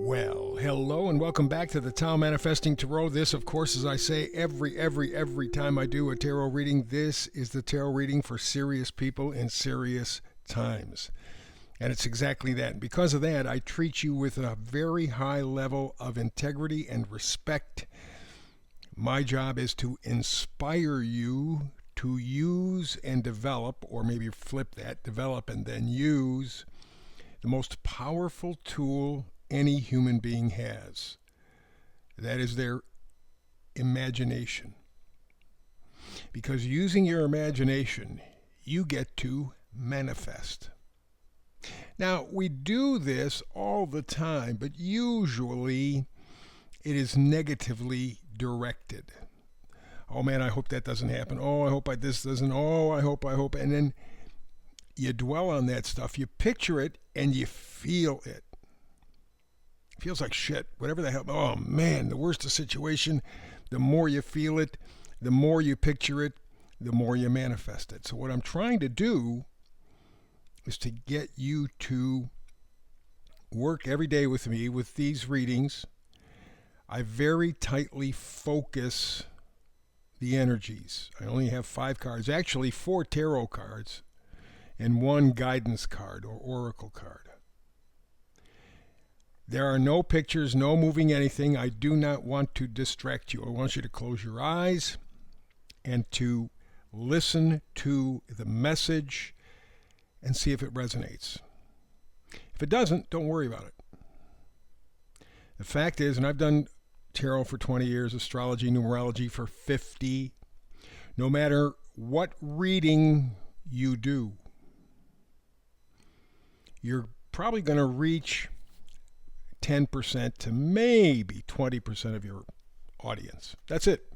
Well, hello and welcome back to the Tao Manifesting Tarot. This, of course, as I say every time I do a tarot reading, this is the tarot reading for serious people in serious times. And it's exactly that. And because of that, I treat you with a very high level of integrity and respect. My job is to inspire you to use and develop, or maybe flip that, develop and then use the most powerful tool any human being has. That is their imagination. Because using your imagination, you get to manifest. Now, we do this all the time, but usually it is negatively directed. Oh man, I hope that doesn't happen. Oh, I hope this doesn't. Oh, I hope. And then you dwell on that stuff. You picture it and you feel it. It feels like shit. Whatever the hell. Oh man, the worse the situation, the more you feel it, the more you picture it, the more you manifest it. So what I'm trying to do is to get you to work every day with me with these readings. I very tightly focus the energies. I only have 5 cards, actually 4 tarot cards and 1 guidance card or oracle card. There are no pictures, no moving anything. I do not want to distract you. I want you to close your eyes and to listen to the message and see if it resonates. If it doesn't, don't worry about it. The fact is, and I've done tarot for 20 years, astrology, numerology for 50. No matter what reading you do, you're probably going to reach 10% to maybe 20% of your audience. That's it.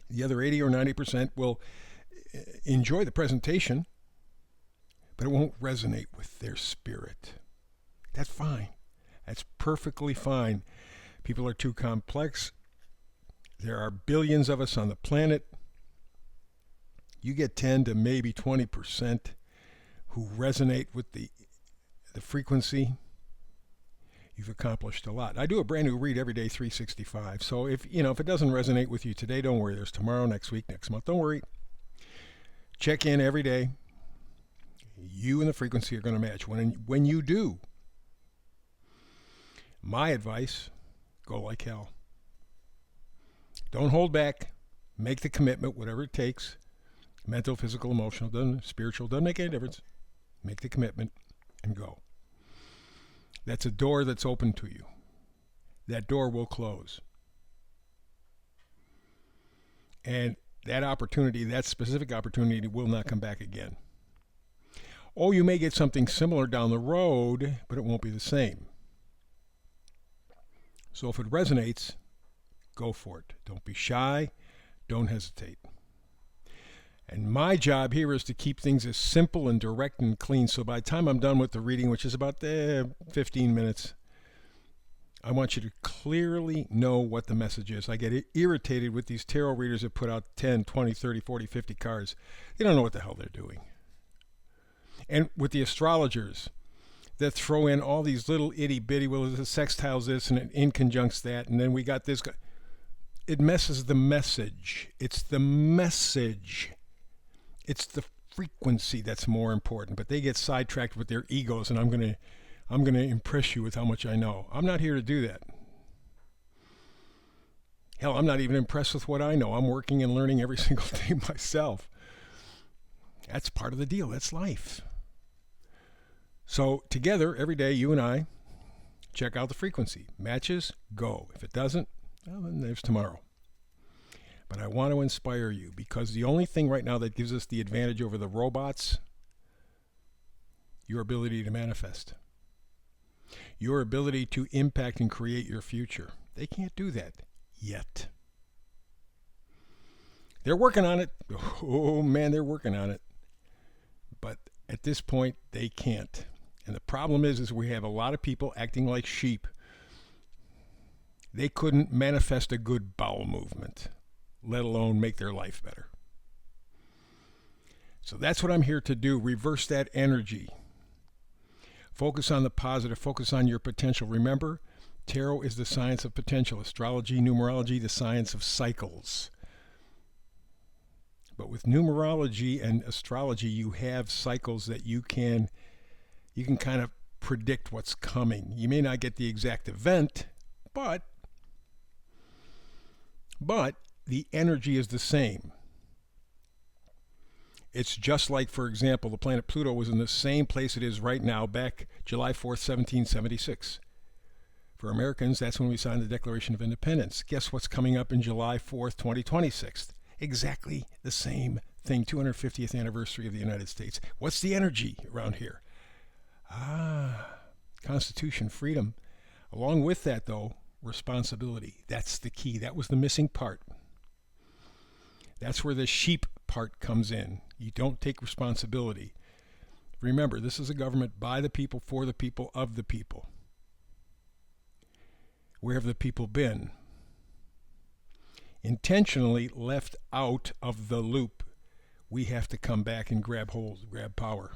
The other 80 or 90% will enjoy the presentation, but it won't resonate with their spirit. That's fine. That's perfectly fine. People are too complex. There are billions of us on the planet. You get 10 to maybe 20% who resonate with the frequency. You've accomplished a lot. I do a brand new read every day, 365. So if it doesn't resonate with you today, don't worry. There's tomorrow, next week, next month. Don't worry. Check in every day. You and the frequency are going to match. When you do, my advice, go like hell. Don't hold back. Make the commitment, whatever it takes. Mental, physical, emotional, spiritual, doesn't make any difference. Make the commitment and go. That's a door that's open to you. That door will close. And that opportunity, that specific opportunity, will not come back again. Oh, you may get something similar down the road, but it won't be the same. So if it resonates, go for it. Don't be shy. Don't hesitate. And my job here is to keep things as simple and direct and clean. So by the time I'm done with the reading, which is about 15 minutes, I want you to clearly know what the message is. I get irritated with these tarot readers that put out 10, 20, 30, 40, 50 cards. They don't know what the hell they're doing. And with the astrologers that throw in all these little itty bitty, well, the sextiles this and it inconjuncts that, and then we got this guy. It messes the message. It's the message. It's the frequency that's more important. But they get sidetracked with their egos, and I'm gonna impress you with how much I know. I'm not here to do that. Hell, I'm not even impressed with what I know. I'm working and learning every single day myself. That's part of the deal. That's life. So together, every day, you and I check out the frequency. Matches, go. If it doesn't, well, then there's tomorrow. But I want to inspire you, because the only thing right now that gives us the advantage over the robots, your ability to manifest. Your ability to impact and create your future. They can't do that yet. They're working on it. Oh man, they're working on it. But at this point, they can't. And the problem is we have a lot of people acting like sheep. They couldn't manifest a good bowel movement, let alone make their life better. So that's what I'm here to do, reverse that energy. Focus on the positive. Focus on your potential. Remember, tarot is the science of potential. Astrology, numerology, the science of cycles. But with numerology and astrology, you have cycles that you can kind of predict what's coming. You may not get the exact event, but the energy is the same. It's just like, for example, the planet Pluto was in the same place it is right now back July 4th, 1776. For Americans, that's when we signed the Declaration of Independence. Guess what's coming up in July 4th, 2026? Exactly the same thing, 250th anniversary of the United States. What's the energy around here? Constitution, freedom. Along with that, though, responsibility. That's the key. That was the missing part. That's where the sheep part comes in. You don't take responsibility. Remember, this is a government by the people, for the people, of the people. Where have the people been? Intentionally left out of the loop. We have to come back and grab hold, grab power,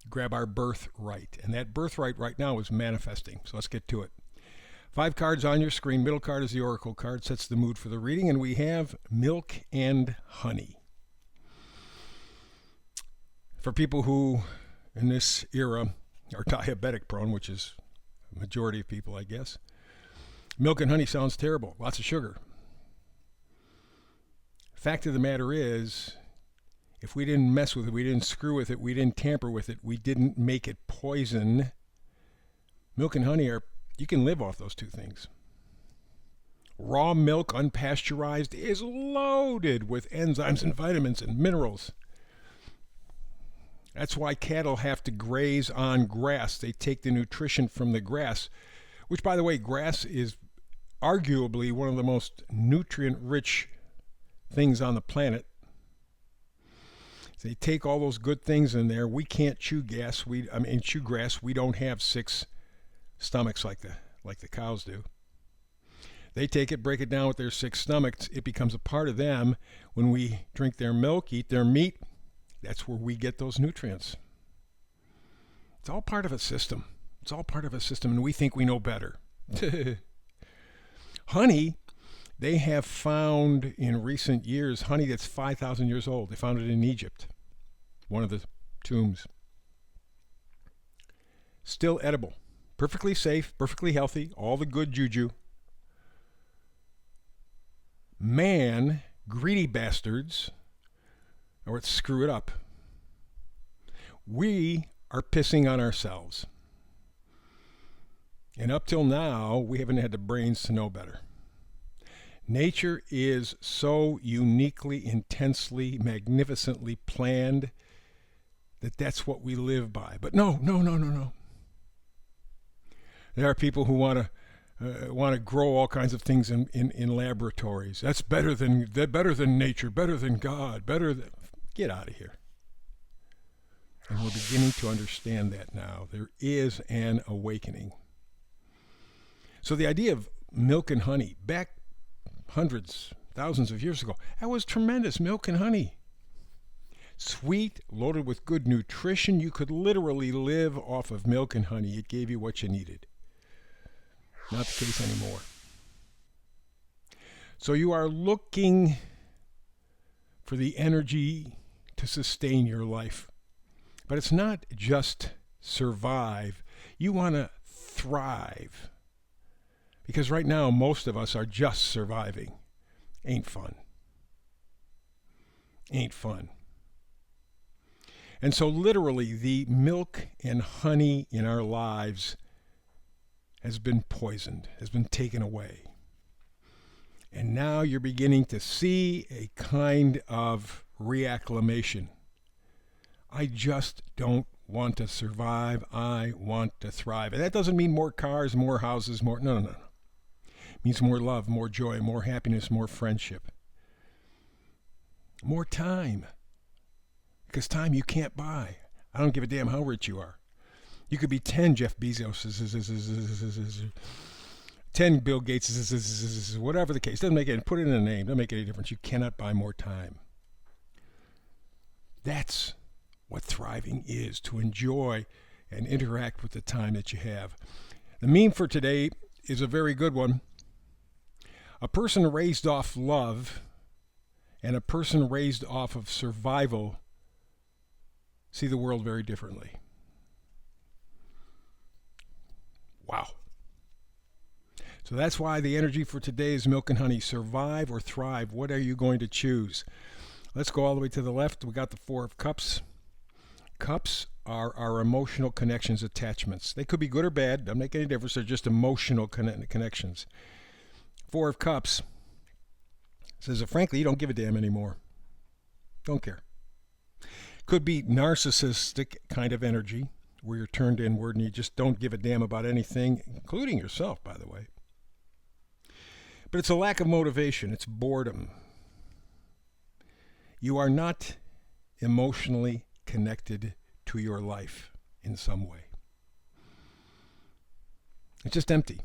grab our birthright. And that birthright right now is manifesting. So let's get to it. 5 cards on your screen. Middle card is the Oracle card, sets the mood for the reading. And we have milk and honey. For people who, in this era, are diabetic prone, which is the majority of people, I guess, milk and honey sounds terrible. Lots of sugar. Fact of the matter is, if we didn't mess with it, we didn't screw with it, we didn't tamper with it, we didn't make it poison, milk and honey you can live off those two things. Raw milk, unpasteurized, is loaded with enzymes and vitamins and minerals. That's why cattle have to graze on grass. They take the nutrition from the grass, which, by the way, grass is arguably one of the most nutrient-rich things on the planet. They take all those good things in there. We can't chew grass. We don't have 6 stomachs like the cows do. They take it, break it down with their 6 stomachs. It becomes a part of them. When we drink their milk, eat their meat, that's where we get those nutrients. It's all part of a system. It's all part of a system, and we think we know better. Honey, they have found in recent years honey that's 5,000 years old. They found it in Egypt, one of the tombs. Still edible. Perfectly safe, perfectly healthy, all the good juju. Man, greedy bastards, or let's screw it up. We are pissing on ourselves. And up till now, we haven't had the brains to know better. Nature is so uniquely, intensely, magnificently planned that that's what we live by. But no. There are people who want to grow all kinds of things in laboratories. That's better than nature, better than God, get out of here. And we're beginning to understand that now. There is an awakening. So the idea of milk and honey, back hundreds, thousands of years ago, that was tremendous. Milk and honey. Sweet, loaded with good nutrition. You could literally live off of milk and honey. It gave you what you needed. Not the case anymore. So you are looking for the energy to sustain your life. But it's not just survive. You want to thrive. Because right now, most of us are just surviving. Ain't fun. Ain't fun. And so literally, the milk and honey in our lives has been poisoned, has been taken away. And now you're beginning to see a kind of reacclimation. I just don't want to survive. I want to thrive. And that doesn't mean more cars, more houses, more... No. It means more love, more joy, more happiness, more friendship. More time. Because time you can't buy. I don't give a damn how rich you are. You could be 10 Jeff Bezos, 10 Bill Gates, whatever the case. Doesn't make it. Put it in a name. Doesn't make any difference. You cannot buy more time. That's what thriving is, to enjoy and interact with the time that you have. The meme for today is a very good one. A person raised off love and a person raised off of survival see the world very differently. Wow. So that's why the energy for today is milk and honey. Survive or thrive. What are you going to choose? Let's go all the way to the left. We got the Four of Cups. Cups are our emotional connections, attachments. They could be good or bad. Doesn't make any difference. They're just emotional connections. Four of Cups says that frankly, you don't give a damn anymore. Don't care. Could be narcissistic kind of energy where you're turned inward and you just don't give a damn about anything, including yourself, by the way. But it's a lack of motivation. It's boredom. You are not emotionally connected to your life in some way. It's just empty.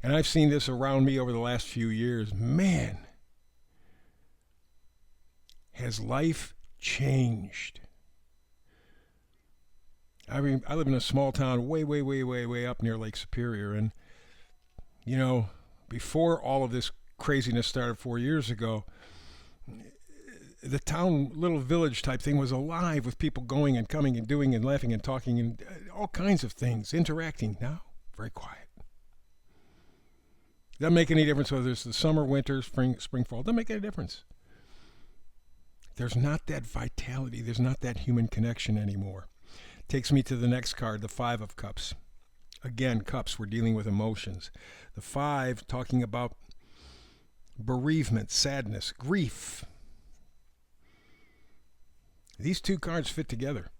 And I've seen this around me over the last few years. Man, has life changed. I mean, I live in a small town way up near Lake Superior. And, you know, before all of this craziness started 4 years ago, the town, little village type thing was alive with people going and coming and doing and laughing and talking and all kinds of things, interacting. Now, very quiet. Doesn't make any difference whether it's the summer, winter, spring, fall. Doesn't make any difference. There's not that vitality. There's not that human connection anymore. Takes me to the next card, the Five of Cups. Again, cups, we're dealing with emotions. The five, talking about bereavement, sadness, grief. These two cards fit together.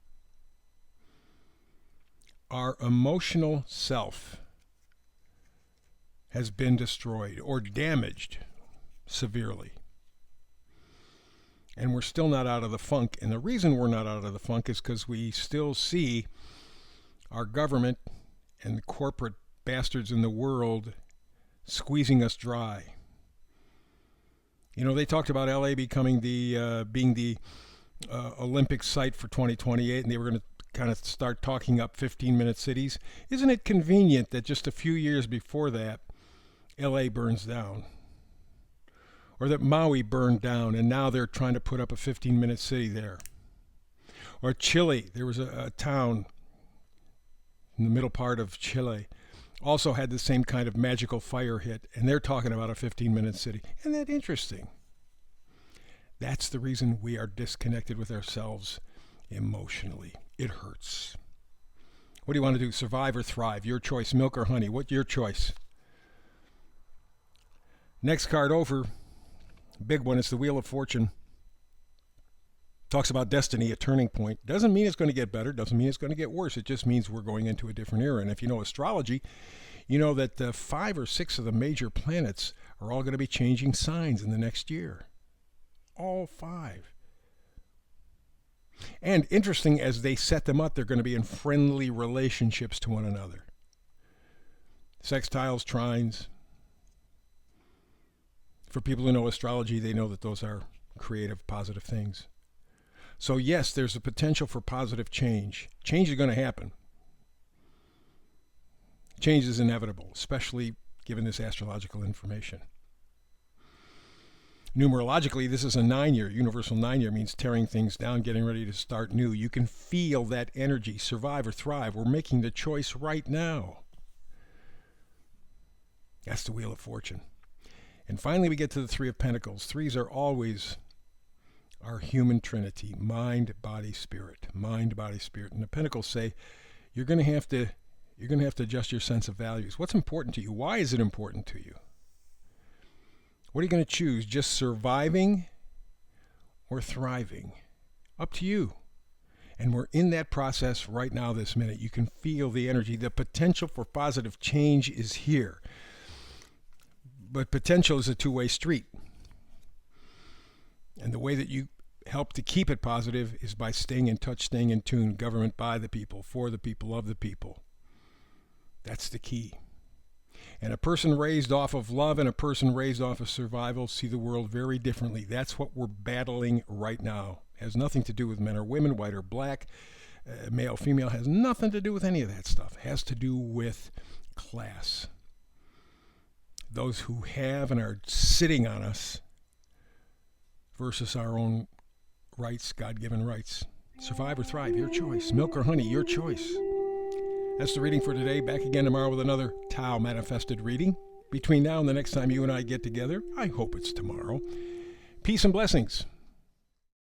Our emotional self has been destroyed or damaged severely. And we're still not out of the funk. And the reason we're not out of the funk is because we still see our government and the corporate bastards in the world squeezing us dry. You know, they talked about LA becoming being the Olympic site for 2028, and they were going to kind of start talking up 15-minute cities. Isn't it convenient that just a few years before that, LA burns down? Or that Maui burned down, and now they're trying to put up a 15-minute city there. Or Chile, there was a town in the middle part of Chile, also had the same kind of magical fire hit, and they're talking about a 15-minute city. Isn't that interesting? That's the reason we are disconnected with ourselves emotionally. It hurts. What do you want to do? Survive or thrive? Your choice. Milk or honey? What's your choice? Next card over, big one, is the Wheel of Fortune. Talks about destiny, a turning point. Doesn't mean it's going to get better. Doesn't mean it's going to get worse. It just means we're going into a different era. And if you know astrology, you know that 5 or 6 of the major planets are all going to be changing signs in the next year. All 5. And interesting, as they set them up, they're going to be in friendly relationships to one another. Sextiles, trines. For people who know astrology, they know that those are creative, positive things. So yes, there's a potential for positive change. Change is going to happen. Change is inevitable, especially given this astrological information. Numerologically, this is a 9-year. Universal 9-year means tearing things down, getting ready to start new. You can feel that energy, survive or thrive. We're making the choice right now. That's the Wheel of Fortune. And finally, we get to the Three of Pentacles. Threes are always our human trinity, mind, body, spirit. Mind, body, spirit. And the Pentacles say you're going to have to adjust your sense of values. What's important to you? Why is it important to you? What are you going to choose? Just surviving or thriving? Up to you. And we're in that process right now, this minute. You can feel the energy. The potential for positive change is here. But potential is a two-way street. And the way that you help to keep it positive is by staying in touch, staying in tune. Government by the people, for the people, of the people. That's the key. And a person raised off of love and a person raised off of survival see the world very differently. That's what we're battling right now. It has nothing to do with men or women, white or black, male, female, has nothing to do with any of that stuff. It has to do with class. Those who have and are sitting on us versus our own rights, God-given rights. Survive or thrive, your choice. Milk or honey, your choice. That's the reading for today. Back again tomorrow with another Tao Manifested reading. Between now and the next time you and I get together, I hope it's tomorrow. Peace and blessings.